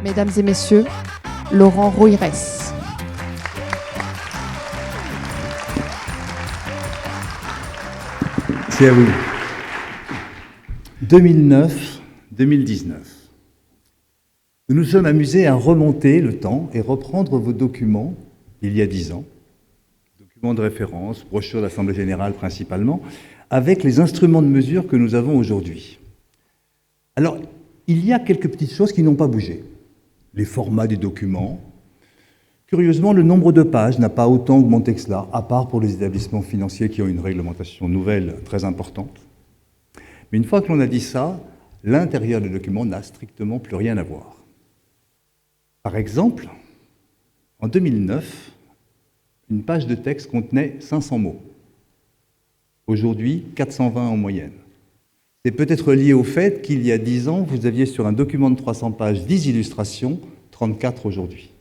Mesdames et messieurs, Laurent Rouirès. C'est à vous. 2009-2019. Nous nous sommes amusés à remonter le temps et reprendre vos documents il y a 10 ans, documents de référence, brochures d'Assemblée Générale principalement, avec les instruments de mesure que nous avons aujourd'hui. Alors, il y a quelques petites choses qui n'ont pas bougé. Les formats des documents. Curieusement, le nombre de pages n'a pas autant augmenté que cela, à part pour les établissements financiers qui ont une réglementation nouvelle très importante. Mais une fois que l'on a dit ça, l'intérieur des documents n'a strictement plus rien à voir. Par exemple, en 2009, une page de texte contenait 500 mots. Aujourd'hui, 420 en moyenne. C'est peut-être lié au fait qu'il y a 10 ans, vous aviez sur un document de 300 pages 10 illustrations, 34 aujourd'hui.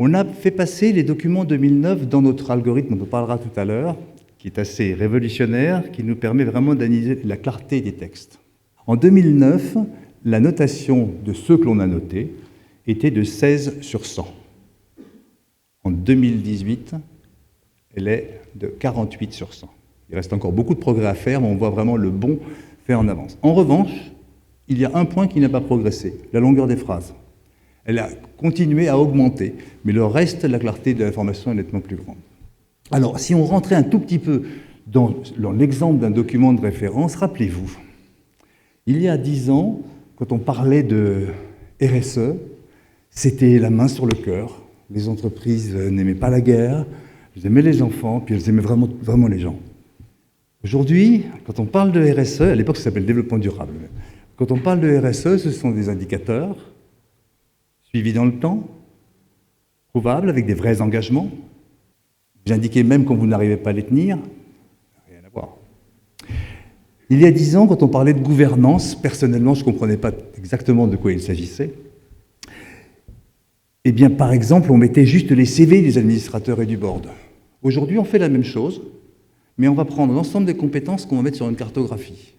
On a fait passer les documents 2009 dans notre algorithme, dont on parlera tout à l'heure, qui est assez révolutionnaire, qui nous permet vraiment d'analyser la clarté des textes. En 2009, la notation de ceux que l'on a notés était de 16 sur 100. En 2018, elle est de 48 sur 100. Il reste encore beaucoup de progrès à faire, mais on voit vraiment le bond fait en avance. En revanche, il y a un point qui n'a pas progressé, la longueur des phrases. Elle a continué à augmenter, mais le reste, la clarté de l'information est nettement plus grande. Alors, si on rentrait un tout petit peu dans l'exemple d'un document de référence, rappelez-vous, il y a 10 ans, quand on parlait de RSE, c'était la main sur le cœur. Les entreprises n'aimaient pas la guerre, elles aimaient les enfants, puis elles aimaient vraiment les gens. Aujourd'hui, quand on parle de RSE, à l'époque ça s'appelait le développement durable, quand on parle de RSE, ce sont des indicateurs suivis dans le temps, prouvables, avec des vrais engagements. Vous indiquez même quand vous n'arrivez pas à les tenir, rien à voir. Il y a 10 ans, quand on parlait de gouvernance, personnellement, je ne comprenais pas exactement de quoi il s'agissait. Eh bien, par exemple, on mettait juste les CV des administrateurs et du board. Aujourd'hui, on fait la même chose, mais on va prendre l'ensemble des compétences qu'on va mettre sur une cartographie.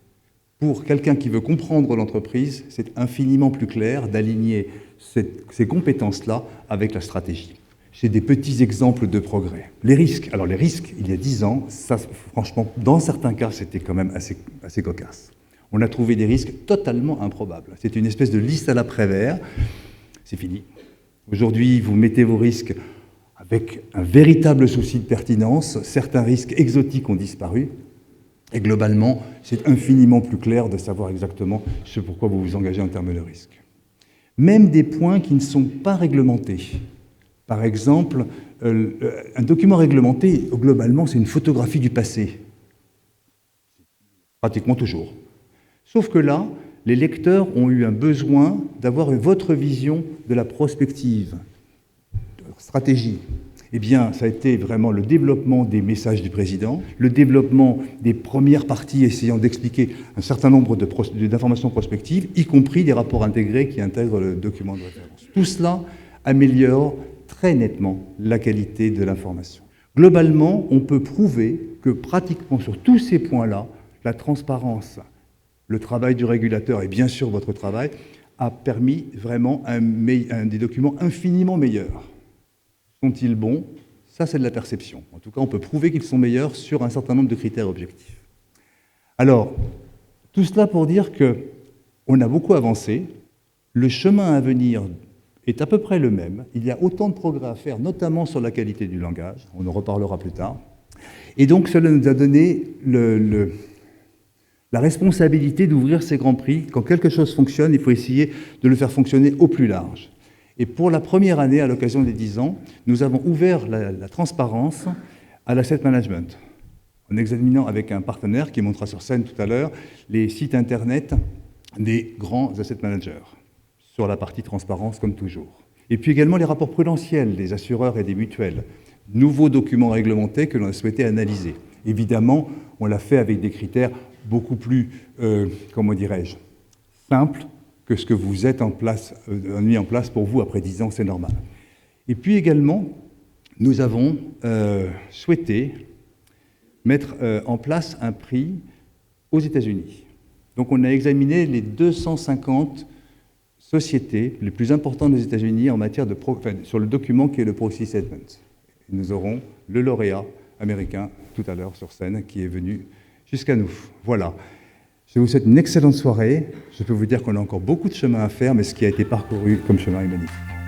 Pour quelqu'un qui veut comprendre l'entreprise, c'est infiniment plus clair d'aligner ces compétences-là avec la stratégie. C'est des petits exemples de progrès. Les risques. Alors les risques, il y a 10 ans, ça, franchement, dans certains cas, c'était quand même assez cocasse. On a trouvé des risques totalement improbables. C'est une espèce de liste à la Prévert. C'est fini. Aujourd'hui, vous mettez vos risques avec un véritable souci de pertinence. Certains risques exotiques ont disparu. Et globalement, c'est infiniment plus clair de savoir exactement ce pourquoi vous vous engagez en termes de risque. Même des points qui ne sont pas réglementés. Par exemple, un document réglementé, globalement, c'est une photographie du passé. Pratiquement toujours. Sauf que là, les lecteurs ont eu un besoin d'avoir votre vision de la prospective, de la stratégie. Eh bien, ça a été vraiment le développement des messages du président, le développement des premières parties essayant d'expliquer un certain nombre d'informations prospectives, y compris des rapports intégrés qui intègrent le document de référence. Tout cela améliore très nettement la qualité de l'information. Globalement, on peut prouver que pratiquement sur tous ces points-là, la transparence, le travail du régulateur et bien sûr votre travail a permis vraiment des documents infiniment meilleurs. Sont-ils bons? Ça, c'est de la perception. En tout cas, on peut prouver qu'ils sont meilleurs sur un certain nombre de critères objectifs. Alors, tout cela pour dire qu'on a beaucoup avancé. Le chemin à venir est à peu près le même. Il y a autant de progrès à faire, notamment sur la qualité du langage. On en reparlera plus tard. Et donc, cela nous a donné la responsabilité d'ouvrir ces grands prix. Quand quelque chose fonctionne, il faut essayer de le faire fonctionner au plus large. Et pour la première année, à l'occasion des 10 ans, nous avons ouvert la transparence à l'asset management, en examinant avec un partenaire qui montera sur scène tout à l'heure les sites internet des grands asset managers, sur la partie transparence comme toujours. Et puis également les rapports prudentiels des assureurs et des mutuelles, nouveaux documents réglementés que l'on a souhaité analyser. Évidemment, on l'a fait avec des critères beaucoup plus, simples, que ce que vous êtes mis en place pour vous après 10 ans, c'est normal. Et puis également, nous avons souhaité mettre en place un prix aux États-Unis. Donc on a examiné les 250 sociétés les plus importantes des États-Unis en matière de sur le document qui est le Proxy Statement. Et nous aurons le lauréat américain tout à l'heure sur scène qui est venu jusqu'à nous. Voilà. Je vous souhaite une excellente soirée. Je peux vous dire qu'on a encore beaucoup de chemin à faire, mais ce qui a été parcouru comme chemin est magnifique.